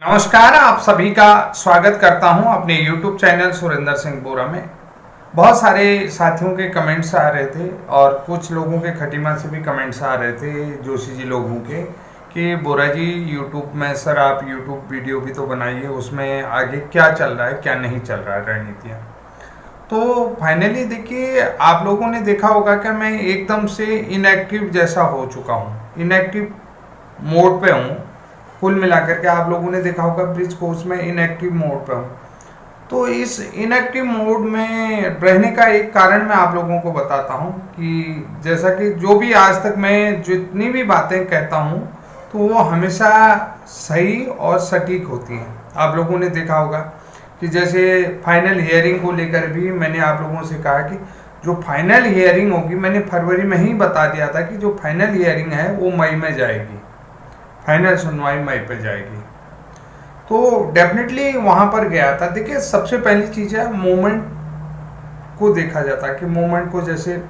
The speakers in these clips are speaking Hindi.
नमस्कार, आप सभी का स्वागत करता हूं अपने YouTube चैनल सुरेंद्र सिंह बोरा में। बहुत सारे साथियों के कमेंट्स आ रहे थे और कुछ लोगों के खटीमा से भी कमेंट्स आ रहे थे जोशी जी लोगों के कि बोरा जी YouTube में सर आप YouTube वीडियो भी तो बनाइए, उसमें आगे क्या चल रहा है क्या नहीं चल रहा है रणनीतियाँ। तो फाइनली देखिए, आप लोगों ने देखा होगा कि मैं एकदम से इनएक्टिव जैसा हो चुका हूँ, इनएक्टिव मोड पे हूँ। कुल मिलाकर के आप लोगों ने देखा होगा ब्रिज कोर्स में इनएक्टिव मोड पे हूँ। तो इस इनएक्टिव मोड में रहने का एक कारण मैं आप लोगों को बताता हूँ कि जैसा कि जो भी आज तक मैं जितनी भी बातें कहता हूँ तो वो हमेशा सही और सटीक होती हैं। आप लोगों ने देखा होगा कि जैसे फाइनल हियरिंग को लेकर भी मैंने आप लोगों से कहा कि जो फाइनल हियरिंग होगी, मैंने फरवरी में ही बता दिया था कि जो फाइनल हियरिंग है वो मई में जाएगी, फाइनल सुनवाई मई पे जाएगी। तो डेफिनेटली वहाँ पर गया था। देखिए, सबसे पहली चीज़ है मूवमेंट को देखा जाता है कि मूवमेंट को, जैसे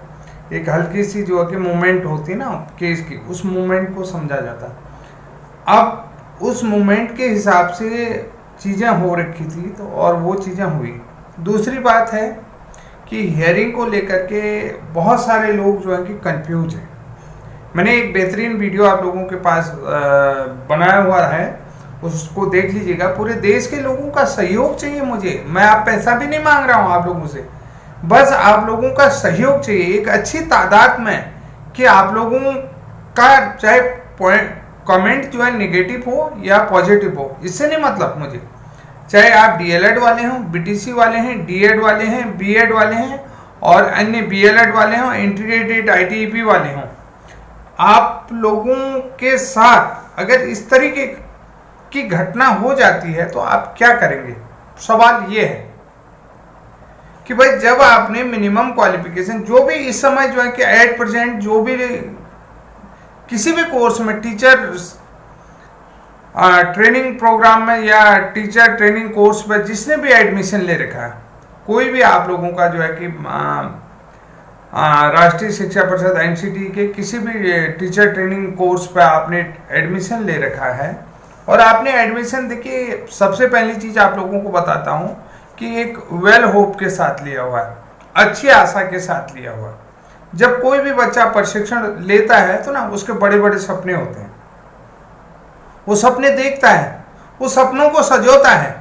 एक हल्की सी जो है कि मूवमेंट होती है ना केस की, उस मूवमेंट को समझा जाता है। अब उस मूवमेंट के हिसाब से चीज़ें हो रखी थी तो और वो चीज़ें हुई। दूसरी बात है कि हियरिंग को लेकर के बहुत सारे लोग जो है कि कंफ्यूज हैं। मैंने एक बेहतरीन वीडियो आप लोगों के पास बनाया हुआ है, उसको देख लीजिएगा। पूरे देश के लोगों का सहयोग चाहिए मुझे, मैं आप पैसा भी नहीं मांग रहा हूँ आप लोगों से, बस आप लोगों का सहयोग चाहिए एक अच्छी तादाद में, कि आप लोगों का चाहे कमेंट जो है नेगेटिव हो या पॉजिटिव हो, इससे नहीं मतलब मुझे। चाहे आप डीएलएड वाले हों, बीटीसी वाले हैं, डीएड वाले हैं, बीएड वाले हैं और अन्य बीएलएड वाले हों, इंटीग्रेटेड आईटीईपी वाले हों, आप लोगों के साथ अगर इस तरीके की घटना हो जाती है तो आप क्या करेंगे। सवाल ये है कि भाई जब आपने मिनिमम क्वालिफिकेशन जो भी इस समय जो है कि एट प्रेजेंट जो भी किसी भी कोर्स में टीचर ट्रेनिंग प्रोग्राम में या टीचर ट्रेनिंग कोर्स में जिसने भी एडमिशन ले रखा है, कोई भी आप लोगों का जो है कि राष्ट्रीय शिक्षा परिषद एनसीटी के किसी भी टीचर ट्रेनिंग कोर्स पर आपने एडमिशन ले रखा है और आपने एडमिशन, देखिए सबसे पहली चीज़ आप लोगों को बताता हूँ कि एक वेल होप के साथ लिया हुआ है, अच्छी आशा के साथ लिया हुआ है। जब कोई भी बच्चा प्रशिक्षण लेता है तो ना उसके बड़े बड़े सपने होते हैं, वो सपने देखता है, वो सपनों को सजोता है।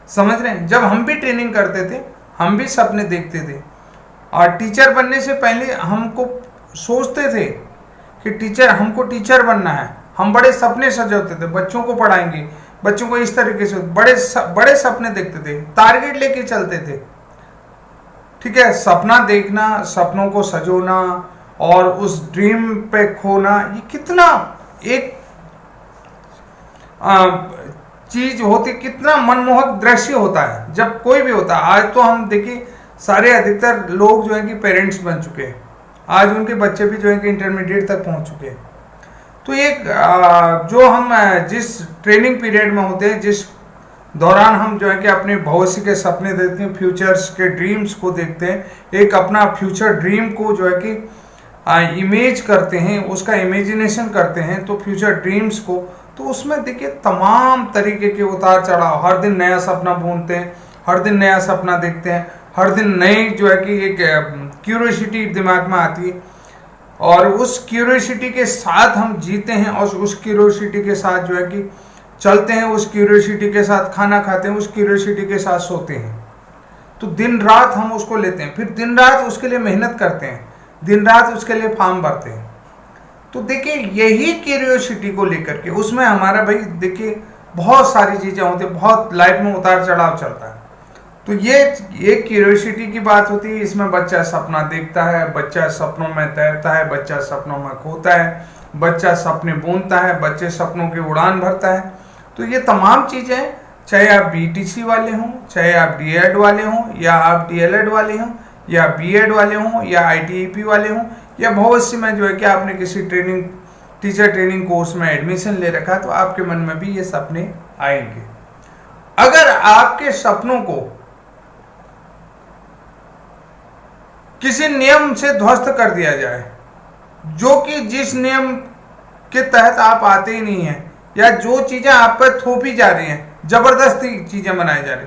समझ रहे हैं? जब हम भी ट्रेनिंग करते थे हम भी सपने देखते थे और टीचर बनने से पहले हमको सोचते थे कि हमको टीचर बनना है। हम बड़े सपने सजाते थे, बच्चों को पढ़ाएंगे, बच्चों को इस तरीके से बड़े सपने देखते थे, टारगेट लेके चलते थे। ठीक है, सपना देखना, सपनों को सजोना और उस ड्रीम पे खोना, ये कितना एक चीज होती, कितना मनमोहक दृश्य होता है जब कोई भी होता है। आज तो हम देखिए सारे अधिकतर लोग जो है कि पेरेंट्स बन चुके हैं, आज उनके बच्चे भी जो है कि इंटरमीडिएट तक पहुंच चुके हैं। तो एक जो हम जिस ट्रेनिंग पीरियड में होते हैं, जिस दौरान हम जो है कि अपने भविष्य के सपने देखते हैं, फ्यूचर्स के ड्रीम्स को देखते हैं, एक अपना फ्यूचर ड्रीम को जो है कि इमेज करते हैं, उसका इमेजिनेशन करते हैं, तो फ्यूचर ड्रीम्स को, तो उसमें देखिए तमाम तरीके के उतार चढ़ाव, हर दिन नया सपना बुनते हैं, हर दिन नया सपना देखते हैं, हर दिन नई जो है कि एक क्यूरियोसिटी दिमाग में आती है और उस क्यूरियोसिटी के साथ हम जीते हैं और उस क्यूरियोसिटी के साथ जो है कि चलते हैं, उस क्यूरियोसिटी के साथ खाना खाते हैं, उस क्यूरियोसिटी के साथ सोते हैं। तो दिन रात हम उसको लेते हैं, फिर दिन रात उसके लिए मेहनत करते हैं, दिन रात उसके लिए फॉर्म भरते हैं। तो देखिए यही क्यूरियोसिटी को लेकर के उसमें हमारा भाई देखिए बहुत सारी चीज़ें होती है, बहुत लाइफ में उतार चढ़ाव चलता है। तो ये क्यूरियोसिटी की बात होती है। इसमें बच्चा सपना देखता है, बच्चा सपनों में तैरता है, बच्चा सपनों में खोता है, बच्चा सपने बुनता है, बच्चे सपनों की उड़ान भरता है। तो ये तमाम चीज़ें, चाहे आप बीटीसी वाले हों, चाहे आप डीएड वाले हों, या आप डीएलएड वाले हों, या बीएड वाले हों, या आईटीईपी वाले हों, या भविष्य में जो है कि आपने किसी टीचर ट्रेनिंग कोर्स में एडमिशन ले रखा, तो आपके मन में भी ये सपने आएंगे। अगर आपके सपनों को किसी नियम से ध्वस्त कर दिया जाए, जो कि जिस नियम के तहत आप आते ही नहीं हैं, या जो चीजें आप पर थोपी जा रही हैं, जबरदस्ती चीजें बनाई जा रही,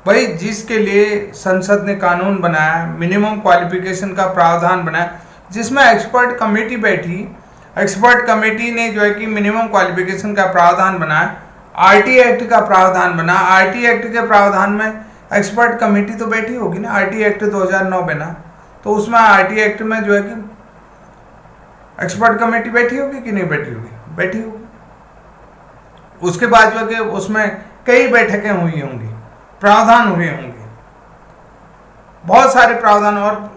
भाई जिसके लिए संसद ने कानून बनाया, मिनिमम क्वालिफिकेशन का प्रावधान बनाया, जिसमें एक्सपर्ट कमेटी बैठी, एक्सपर्ट कमेटी ने जो है कि मिनिमम क्वालिफिकेशन का प्रावधान बनाया, आरटी एक्ट का प्रावधान बना, आरटी एक्ट के प्रावधान में एक्सपर्ट कमेटी तो बैठी होगी ना, आरटी एक्ट 2009 बना, तो उसमें आरटी एक्ट में जो है कि एक्सपर्ट कमेटी बैठी होगी कि नहीं बैठी होगी? बैठी होगी। उसके बाद जो है कि उसमें कई बैठकें हुई होंगी, प्रावधान हुए होंगे, बहुत सारे प्रावधान, और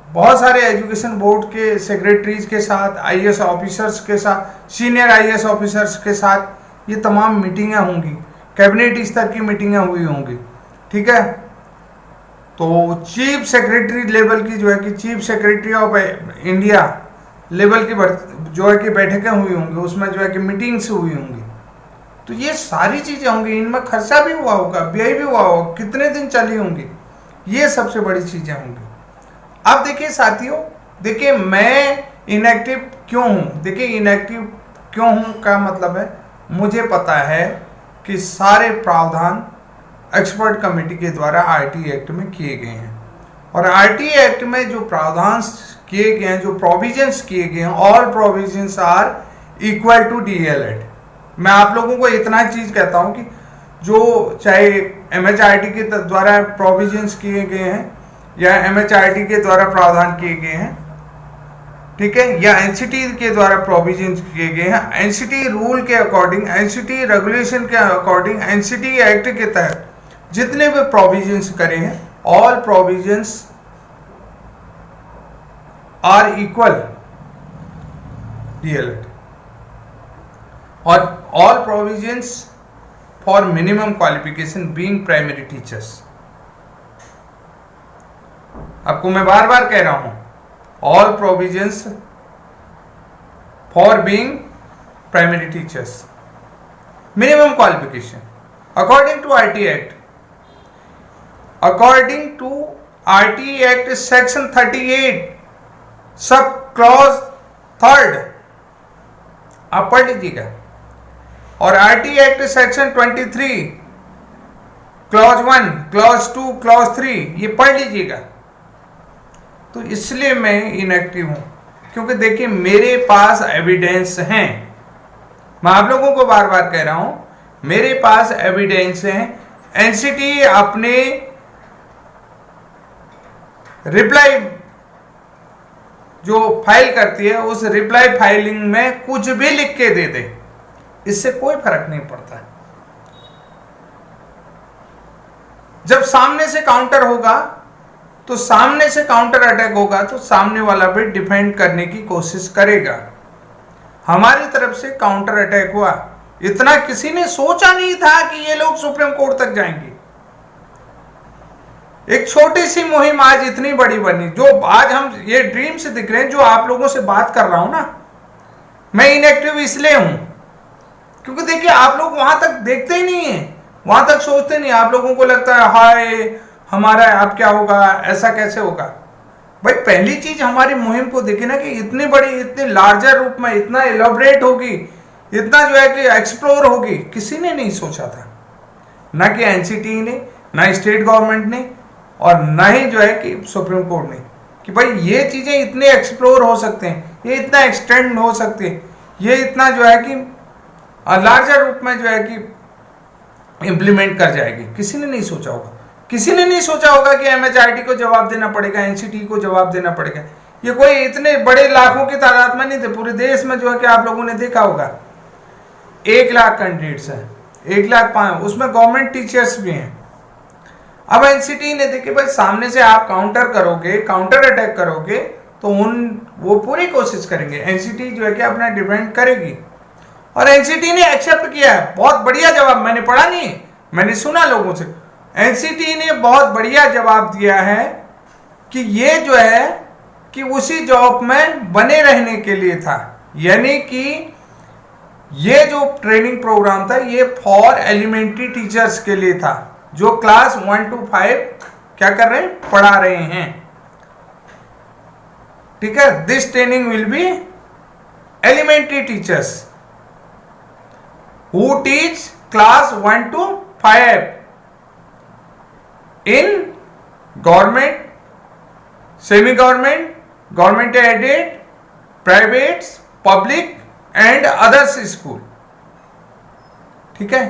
बहुत सारे एजुकेशन बोर्ड के सेक्रेटरीज के साथ, आईएएस ऑफिसर्स के साथ, सीनियर आईएएस ऑफिसर्स के साथ ये तमाम मीटिंगें होंगी, कैबिनेट स्तर की मीटिंगें हुई होंगी, ठीक है। तो चीफ सेक्रेटरी लेवल की जो है कि chief secretary of India level की जो है कि बैठकें हुई होंगी, उसमें जो है कि मीटिंग्स हुई होंगी। तो ये सारी चीजें होंगी, इनमें खर्चा भी हुआ होगा, व्यय भी हुआ होगा, कितने दिन चली होंगी, ये सबसे बड़ी चीजें होंगी। अब देखिए साथियों, देखिए मैं इनएक्टिव क्यों हूं, देखिए इनएक्टिव क्यों हूं का मतलब है, मुझे पता है कि सारे प्रावधान एक्सपर्ट कमेटी के द्वारा आरटी एक्ट में किए गए हैं, और आरटी एक्ट में जो प्रावधान किए गए हैं, जो प्रोविजंस किए गए हैं, all provisions are equal to DElEd. मैं आप लोगों को इतना चीज कहता हूं कि जो चाहे एमएचआरटी के द्वारा प्रोविजंस किए गए हैं या एमएचआरटी के द्वारा प्रावधान किए गए हैं, ठीक है, या एनसीटी के द्वारा प्रोविजंस किए गए हैं, एनसीटी रूल के अकॉर्डिंग, एनसीटी रेगुलेशन के अकॉर्डिंग, एनसीटी एक्ट के तहत जितने भी प्रोविजंस करे हैं, all provisions are equal DElEd, और all provisions for minimum qualification being primary teachers. आपको मैं बार बार कह रहा हूं, all provisions for being primary teachers, minimum qualification according to RTE act, according to RTE act section 38 sub clause 3, आप पढ़ लीजिएगा, और RTE act section 23 clause 1, clause 2, clause 3, ये पढ़ लीजिएगा। तो इसलिए मैं इनएक्टिव हूं, क्योंकि देखिए मेरे पास एविडेंस हैं, मैं आप लोगों को बार बार कह रहा हूं, मेरे पास एविडेंस हैं। एनसीटी अपने रिप्लाई जो फाइल करती है, उस रिप्लाई फाइलिंग में कुछ भी लिख के दे दे, इससे कोई फर्क नहीं पड़ता। जब सामने से काउंटर होगा, तो सामने से काउंटर अटैक होगा, तो सामने वाला भी डिफेंड करने की कोशिश करेगा। हमारी तरफ से काउंटर अटैक हुआ, इतना किसी ने सोचा नहीं था कि ये लोग सुप्रीम कोर्ट तक जाएंगे। एक छोटी सी मुहिम आज इतनी बड़ी बनी, जो आज हम ये ड्रीम से दिख रहे हैं, जो आप लोगों से बात कर रहा हूं ना, मैं इनएक्टिव इसलिए हूं क्योंकि देखिए आप लोग वहां तक देखते ही नहीं है, वहां तक सोचते नहीं। आप लोगों को लगता है हाय हमारा अब क्या होगा, ऐसा कैसे होगा। भाई पहली चीज हमारी मुहिम को देखे ना कि इतनी बड़ी, इतने लार्जर रूप में, इतना एलोबरेट होगी, इतना जो है कि एक्सप्लोर होगी, किसी ने नहीं सोचा था, ना कि एनसीटी ने, ना स्टेट गवर्नमेंट ने, और ना ही जो है कि सुप्रीम कोर्ट ने, कि भाई ये चीजें इतने एक्सप्लोर हो सकते हैं, ये इतना एक्सटेंड हो सकते हैं, ये इतना जो है कि लार्जर रूप में जो है कि इम्प्लीमेंट कर जाएगी। किसी ने नहीं सोचा होगा, किसी ने नहीं सोचा होगा कि एमएचआरटी को जवाब देना पड़ेगा, एनसीटी को जवाब देना पड़ेगा। ये कोई इतने बड़े लाखों की तादाद में नहीं थे, पूरे देश में जो है कि आप लोगों ने देखा होगा 1 लाख कैंडिडेट्स हैं, 1,05,000, उसमें गवर्नमेंट टीचर्स भी हैं। अब एनसीटी ने देखिए भाई सामने से आप काउंटर करोगे, काउंटर अटैक करोगे, तो वो पूरी कोशिश करेंगे, एनसीटी जो है कि अपना डिफेंड करेगी, और एनसीटी ने एक्सेप्ट किया है। बहुत बढ़िया जवाब, मैंने पढ़ा नहीं, मैंने सुना लोगों से, एनसीटी ने बहुत बढ़िया जवाब दिया है कि ये जो है कि उसी जॉब में बने रहने के लिए था, यानी कि ये जो ट्रेनिंग प्रोग्राम था ये फॉर एलिमेंट्री टीचर्स के लिए था, जो क्लास 1 to 5 क्या कर रहे हैं, पढ़ा रहे हैं। ठीक है, this training will be elementary teachers. who teach class 1 to 5 in government, semi government, government aided, private, public and others school। ठीक है,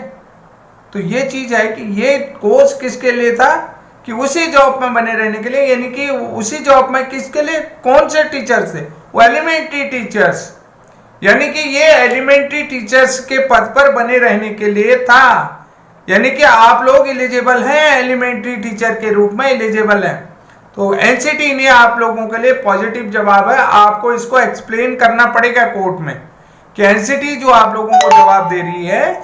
तो ये चीज है कि ये कोर्स किसके लिए था कि उसी जॉब में बने रहने के लिए, यानी कि उसी जॉब में किसके लिए, कौन से टीचर्स थे, वो एलिमेंट्री टीचर्स, यानी कि ये एलिमेंट्री टीचर्स के पद पर बने रहने के लिए था। यानी कि आप लोग एलिजिबल हैं, एलिमेंट्री टीचर के रूप में एलिजिबल हैं। तो एनसीटी ने आप लोगों के लिए पॉजिटिव जवाब है। आपको इसको एक्सप्लेन करना पड़ेगा कोर्ट में कि एनसीटी जो आप लोगों को जवाब दे रही है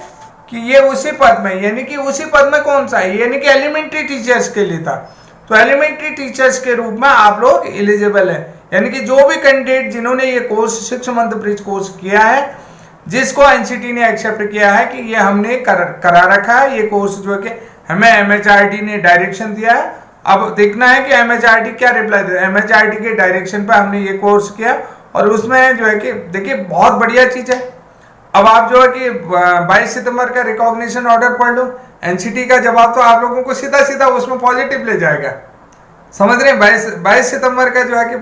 कि ये उसी पद में, यानी कि उसी पद में कौन सा है, यानी कि एलिमेंट्री टीचर्स के लिए था। तो एलिमेंट्री टीचर्स के रूप में आप लोग एलिजिबल है। यानी कि जो भी कैंडिडेट जिन्होंने ये कोर्स 6 मंथ ब्रिज कोर्स किया है, जिसको एनसीटी ने एक्सेप्ट किया है कि ये हमने करा रखा है, ये कोर्स जो है कि हमें एमएचआरडी ने डायरेक्शन दिया है। अब देखना है कि एमएचआरडी क्या रिप्लाई दे। एमएचआरडी के डायरेक्शन पे हमने ये कोर्स किया और उसमें जो है कि देखिए बहुत बढ़िया चीज है। अब आप जो है कि 22 सितंबर का रिकॉग्निशन ऑर्डर पढ़ लो, एनसीटी का जवाब तो आप लोगों को सीधा सीधा उसमें पॉजिटिव ले जाएगा। समझ रहे हैं, 22 सितंबर का जो है कि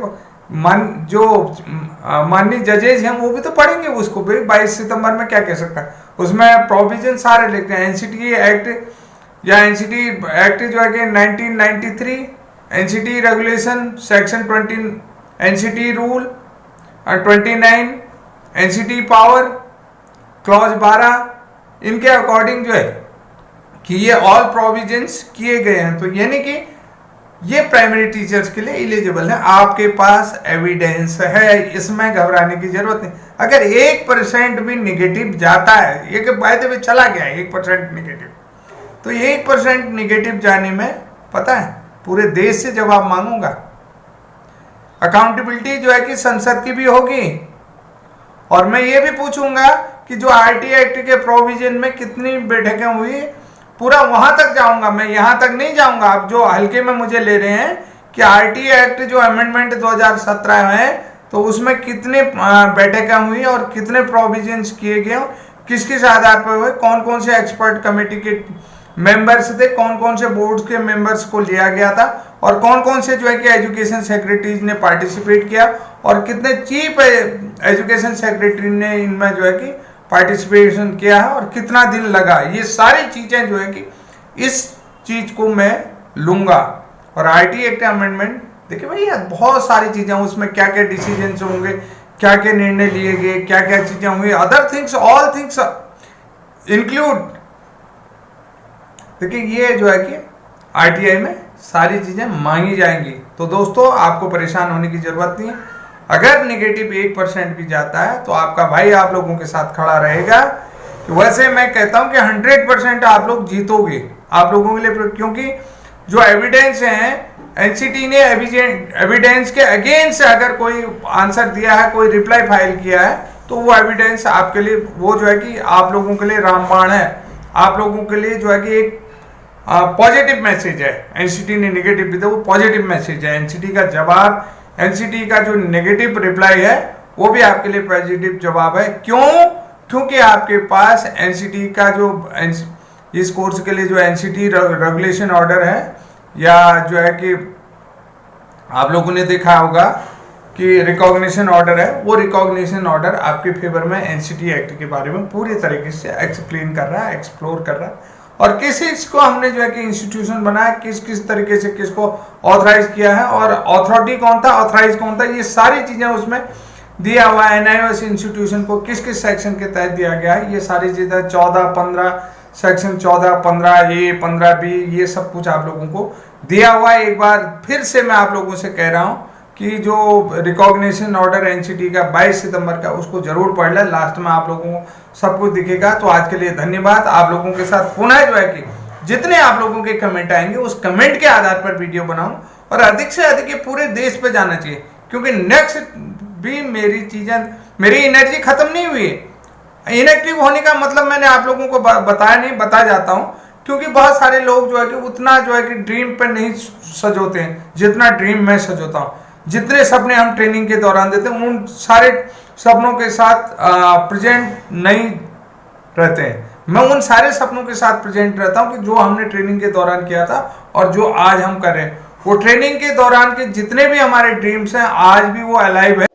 माननीय जजेज हैं वो भी तो पढ़ेंगे उसको भाई 22 सितंबर में क्या कह सकता है। उसमें प्रोविजन सारे लिखते हैं, एनसीटी एक्ट या एनसीटी एक्ट जो है कि 1993, NCT regulation section 20, NCT rule 29, NCT power clause 12, इनके अकॉर्डिंग जो है कि ये ऑल प्रोविजंस किए गए हैं। तो यानी कि ये प्राइमरी टीचर्स के लिए एलिजिबल है। आपके पास एविडेंस है, इसमें घबराने की जरूरत नहीं। अगर 1% भी निगेटिव जाता है, ये बाय द वे चला गया है 1% निगेटिव, तो 1% निगेटिव जाने में पता है पूरे देश से जवाब मांगूंगा। अकाउंटेबिलिटी जो है कि संसद की भी होगी और मैं ये भी पूछूंगा कि जो आरटीआई एक्ट के प्रोविजन में कितनी बैठकें हुई, पूरा वहां तक जाऊंगा, मैं यहां तक नहीं जाऊंगा। आप जो हल्के में मुझे ले रहे हैं कि आरटीआई एक्ट जो अमेंडमेंट 2017 है तो उसमें कितने बैठकें हुई और कितने प्रोविजंस किए गए, किस किस आधार पर हुए, कौन कौन से एक्सपर्ट कमेटी के मेंबर्स थे, कौन कौन से बोर्ड के मेंबर्स को लिया गया था और कौन कौन से जो है कि एजुकेशन सेक्रेटरीज ने पार्टिसिपेट किया और कितने चीफ एजुकेशन सेक्रेटरी ने इनमें जो है कि पार्टिसिपेशन किया है और कितना दिन लगा। ये सारी चीजें जो है कि इस चीज को मैं लूंगा। और आरटीआई एक्ट अमेंडमेंट देखिए भैया बहुत सारी चीजें, उसमें क्या क्या डिसीजन होंगे, क्या क्या निर्णय लिए गए, क्या क्या चीजें हुई, other things all things include. देखिए ये जो है कि आरटीआई में सारी चीजें मांगी जाएंगी। तो दोस्तों आपको परेशान होने की जरूरत नहीं है। अगर निगेटिव 1% भी जाता है तो आपका भाई आप लोगों के साथ खड़ा रहेगा। वैसे मैं कहता हूं कि 100% आप लोग जीतोगे आप लोगों के लिए, क्योंकि जो एविडेंस है एनसीटी ने एविडेंस के अगेंस्ट अगर कोई आंसर दिया है, कोई रिप्लाई फाइल किया है, तो वो एविडेंस आपके लिए वो जो है कि आप लोगों के लिए रामबाण है। आप लोगों के लिए जो है कि एक पॉजिटिव मैसेज है। एनसीटी ने नेगेटिव भी था, वो पॉजिटिव मैसेज है। एनसीटी का जवाब, एनसीटी का जो नेगेटिव रिप्लाई है वो भी आपके लिए पॉजिटिव जवाब है। क्यों? क्योंकि आपके पास एनसीटी का जो इस कोर्स के लिए जो एनसीटी रेगुलेशन ऑर्डर है, या जो है कि आप लोगों ने देखा होगा कि रिकॉग्निशन ऑर्डर है, वो रिकॉग्निशन ऑर्डर आपके फेवर में एनसीटी एक्ट के बारे में पूरी तरीके से एक्सप्लेन कर रहा है, एक्सप्लोर कर रहा है और किस को हमने जो है कि इंस्टीट्यूशन बनाया, किस किस तरीके से किसको ऑथराइज किया है और अथॉरिटी कौन था, ऑथराइज कौन था, ये सारी चीजें उसमें दिया हुआ है। एनआईओएस इंस्टीट्यूशन को किस किस सेक्शन के तहत दिया गया है, ये सारी चीजें 14-15 सेक्शन 14-15A 15B ये सब कुछ आप लोगों को दिया हुआ है। एक बार फिर से मैं आप लोगों से कह रहा हूँ कि जो रिकॉग्निशन ऑर्डर एनसीटी का 22 सितंबर का, उसको जरूर पढ़ लें। लास्ट में आप लोगों को सब कुछ दिखेगा। तो आज के लिए धन्यवाद। आप लोगों के साथ पुनः जो है कि जितने आप लोगों के कमेंट आएंगे उस कमेंट के आधार पर वीडियो बनाऊं और अधिक से अधिक ये पूरे देश पे जाना चाहिए, क्योंकि नेक्स्ट भी मेरी एनर्जी खत्म नहीं हुई है। इनएक्टिव होने का मतलब मैंने आप लोगों को बताया नहीं, बता जाता हूं, क्योंकि बहुत सारे लोग जो है कि उतना जो है कि ड्रीम पर नहीं सजोते हैं जितना ड्रीम मैं सजोता हूं। जितने सपने हम ट्रेनिंग के दौरान देते हैं उन सारे सपनों के साथ प्रेजेंट नहीं रहते हैं। मैं उन सारे सपनों के साथ प्रेजेंट रहता हूं कि जो हमने ट्रेनिंग के दौरान किया था और जो आज हम कर रहे हैं। वो ट्रेनिंग के दौरान के जितने भी हमारे ड्रीम्स हैं आज भी वो अलाइव है।